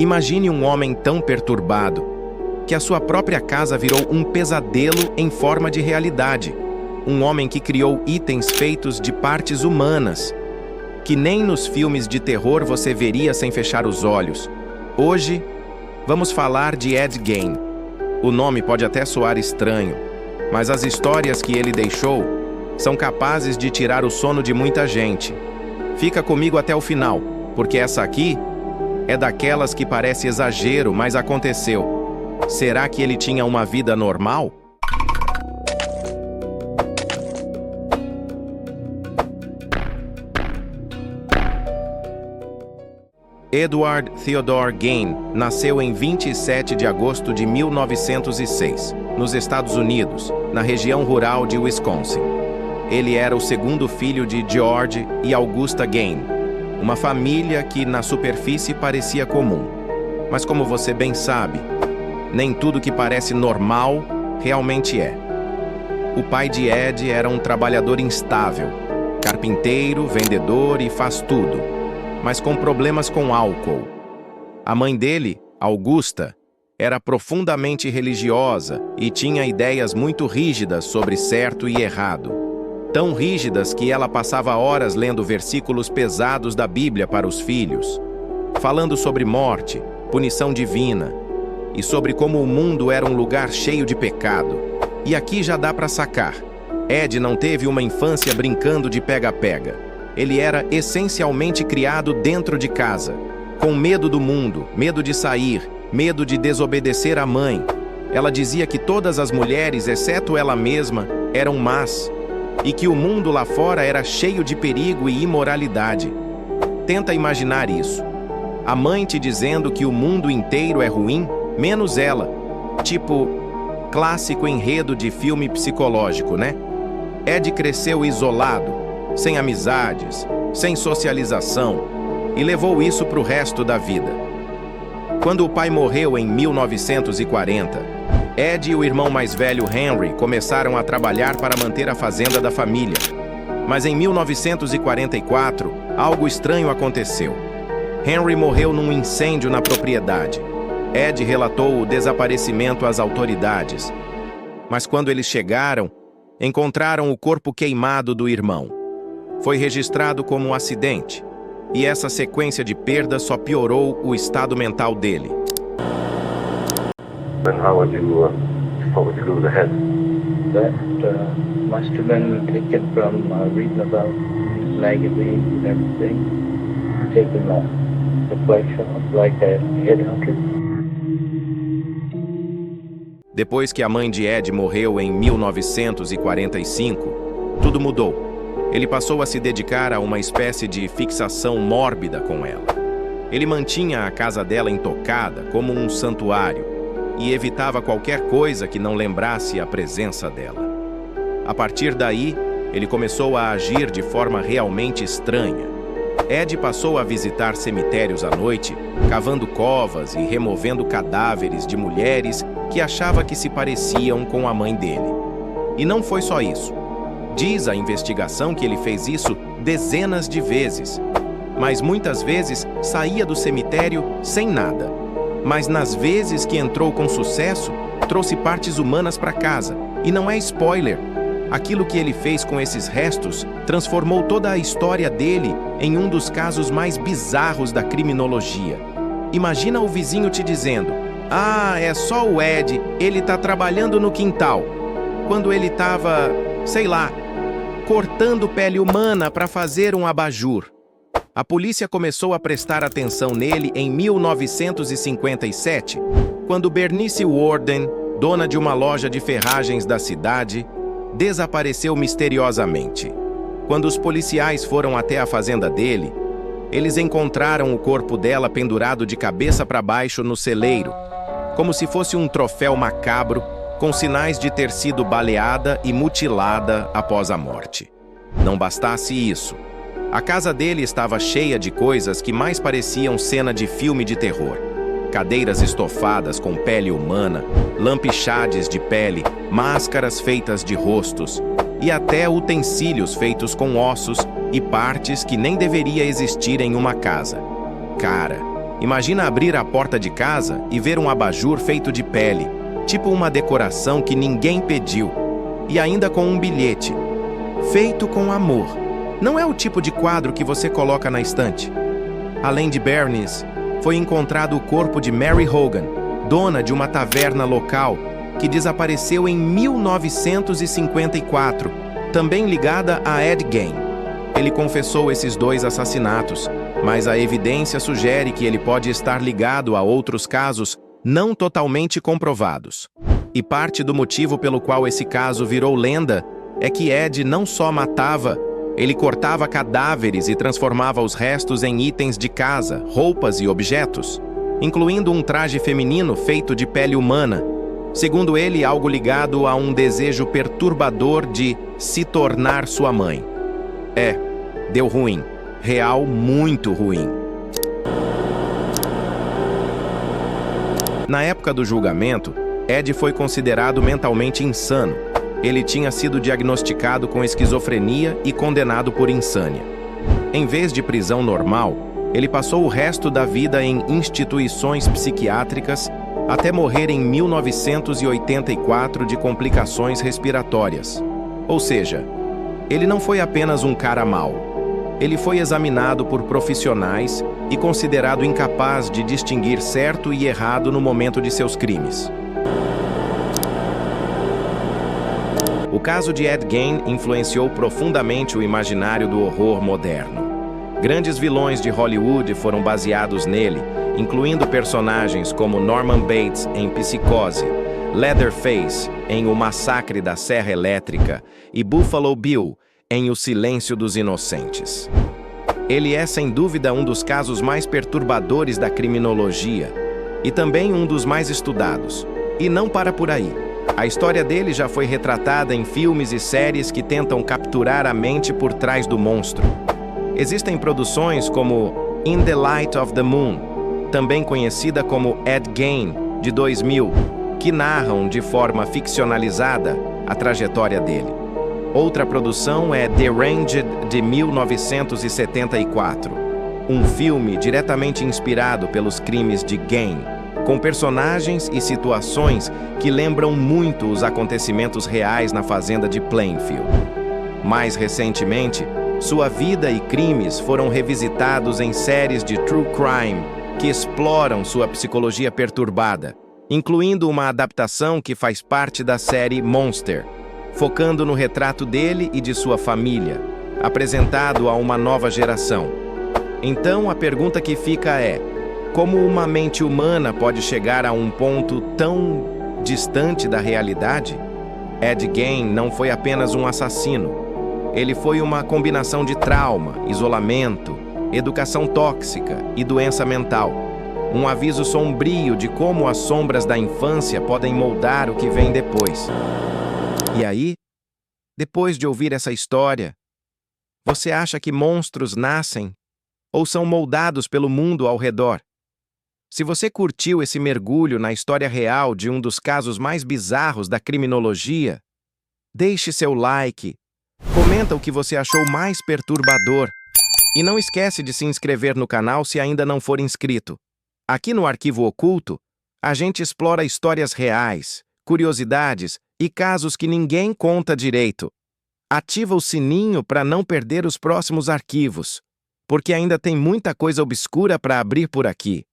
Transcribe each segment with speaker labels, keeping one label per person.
Speaker 1: Imagine um homem tão perturbado que a sua própria casa virou um pesadelo em forma de realidade. Um homem que criou itens feitos de partes humanas, que nem nos filmes de terror você veria sem fechar os olhos. Hoje, vamos falar de Ed Gein. O nome pode até soar estranho, mas as histórias que ele deixou são capazes de tirar o sono de muita gente. Fica comigo até o final, porque essa aqui é daquelas que parece exagero, mas aconteceu. Será que ele tinha uma vida normal? Edward Theodore Gein nasceu em 27 de agosto de 1906, nos Estados Unidos, na região rural de Wisconsin. Ele era o segundo filho de George e Augusta Gein, uma família que na superfície parecia comum. Mas como você bem sabe, nem tudo que parece normal realmente é. O pai de Ed era um trabalhador instável, carpinteiro, vendedor e faz tudo, mas com problemas com álcool. A mãe dele, Augusta, era profundamente religiosa e tinha ideias muito rígidas sobre certo e errado. Tão rígidas que ela passava horas lendo versículos pesados da Bíblia para os filhos, falando sobre morte, punição divina, e sobre como o mundo era um lugar cheio de pecado. E aqui já dá para sacar. Ed não teve uma infância brincando de pega-pega. Ele era essencialmente criado dentro de casa, com medo do mundo, medo de sair, medo de desobedecer à mãe. Ela dizia que todas as mulheres, exceto ela mesma, eram más, e que o mundo lá fora era cheio de perigo e imoralidade. Tenta imaginar isso. A mãe te dizendo que o mundo inteiro é ruim, menos ela. Tipo, clássico enredo de filme psicológico, né? Ed cresceu isolado, sem amizades, sem socialização, e levou isso para o resto da vida. Quando o pai morreu em 1940, Ed e o irmão mais velho Henry começaram a trabalhar para manter a fazenda da família. Mas em 1944, algo estranho aconteceu. Henry morreu num incêndio na propriedade. Ed relatou o desaparecimento às autoridades. Mas quando eles chegaram, encontraram o corpo queimado do irmão. Foi registrado como um acidente, e essa sequência de perdas só piorou o estado mental dele.
Speaker 2: And what would you do with the head?
Speaker 3: That must have been taken from reading about magazines and everything, taken the flesh off like a headhunter.
Speaker 1: Depois que a mãe de Ed morreu em 1945, tudo mudou. Ele passou a se dedicar a uma espécie de fixação mórbida com ela. Ele mantinha a casa dela intocada como um santuário e evitava qualquer coisa que não lembrasse a presença dela. A partir daí, ele começou a agir de forma realmente estranha. Ed passou a visitar cemitérios à noite, cavando covas e removendo cadáveres de mulheres que achava que se pareciam com a mãe dele. E não foi só isso. Diz a investigação que ele fez isso dezenas de vezes, mas muitas vezes saía do cemitério sem nada. Mas nas vezes que entrou com sucesso, trouxe partes humanas para casa. E não é spoiler. Aquilo que ele fez com esses restos transformou toda a história dele em um dos casos mais bizarros da criminologia. Imagina o vizinho te dizendo: "Ah, é só o Ed, ele tá trabalhando no quintal", quando ele tava, sei lá, cortando pele humana para fazer um abajur. A polícia começou a prestar atenção nele em 1957, quando Bernice Warden, dona de uma loja de ferragens da cidade, desapareceu misteriosamente. Quando os policiais foram até a fazenda dele, eles encontraram o corpo dela pendurado de cabeça para baixo no celeiro, como se fosse um troféu macabro, com sinais de ter sido baleada e mutilada após a morte. Não bastasse isso, a casa dele estava cheia de coisas que mais pareciam cena de filme de terror. Cadeiras estofadas com pele humana, lampixades de pele, máscaras feitas de rostos e até utensílios feitos com ossos e partes que nem deveria existir em uma casa. Cara, Imagina abrir a porta de casa e ver um abajur feito de pele, tipo uma decoração que ninguém pediu, e ainda com um bilhete. Feito com amor. Não é o tipo de quadro que você coloca na estante. Além de Bernice, foi encontrado o corpo de Mary Hogan, dona de uma taverna local, que desapareceu em 1954, também ligada a Ed Gein. Ele confessou esses 2 assassinatos, mas a evidência sugere que ele pode estar ligado a outros casos não totalmente comprovados. E parte do motivo pelo qual esse caso virou lenda é que Ed não só matava, ele cortava cadáveres e transformava os restos em itens de casa, roupas e objetos, incluindo um traje feminino feito de pele humana, segundo ele, algo ligado a um desejo perturbador de se tornar sua mãe. Deu ruim. Real, muito ruim. Na época do julgamento, Ed foi considerado mentalmente insano. Ele tinha sido diagnosticado com esquizofrenia e condenado por insânia. Em vez de prisão normal, ele passou o resto da vida em instituições psiquiátricas até morrer em 1984 de complicações respiratórias. Ou seja, ele não foi apenas um cara mau. Ele foi examinado por profissionais e considerado incapaz de distinguir certo e errado no momento de seus crimes. O caso de Ed Gein influenciou profundamente o imaginário do horror moderno. Grandes vilões de Hollywood foram baseados nele, incluindo personagens como Norman Bates em Psicose, Leatherface em O Massacre da Serra Elétrica e Buffalo Bill em O Silêncio dos Inocentes. Ele é, sem dúvida, um dos casos mais perturbadores da criminologia e também um dos mais estudados. E não para por aí. A história dele já foi retratada em filmes e séries que tentam capturar a mente por trás do monstro. Existem produções como In the Light of the Moon, também conhecida como Ed Gein, de 2000, que narram de forma ficcionalizada a trajetória dele. Outra produção é Deranged, de 1974, um filme diretamente inspirado pelos crimes de Gein, com personagens e situações que lembram muito os acontecimentos reais na fazenda de Plainfield. Mais recentemente, sua vida e crimes foram revisitados em séries de true crime que exploram sua psicologia perturbada, incluindo uma adaptação que faz parte da série Monster, focando no retrato dele e de sua família, apresentado a uma nova geração. Então, a pergunta que fica é: como uma mente humana pode chegar a um ponto tão distante da realidade? Ed Gein não foi apenas um assassino. Ele foi uma combinação de trauma, isolamento, educação tóxica e doença mental. Um aviso sombrio de como as sombras da infância podem moldar o que vem depois. E aí, depois de ouvir essa história, você acha que monstros nascem ou são moldados pelo mundo ao redor? Se você curtiu esse mergulho na história real de um dos casos mais bizarros da criminologia, deixe seu like, comenta o que você achou mais perturbador e não esquece de se inscrever no canal se ainda não for inscrito. Aqui no Arquivo Oculto, a gente explora histórias reais, curiosidades e casos que ninguém conta direito. Ativa o sininho para não perder os próximos arquivos, porque ainda tem muita coisa obscura para abrir por aqui.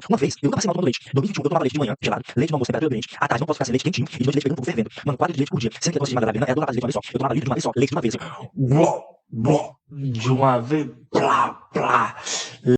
Speaker 4: Uma vez, eu nunca passei mal tomando leite. 2021, eu tomava leite de manhã, gelado, leite no almoço, temperatura ambiente. À tarde, não posso ficar sem leite quentinho, e de noite leite pegando um pouco fervendo. Mano, 4 de leite por dia. Sempre que eu gosto de Magalhães, é 2 latas de leite de uma vez só. Eu tomava litro de uma vez só, leite de uma vez.
Speaker 5: De uma vez, plá, plá.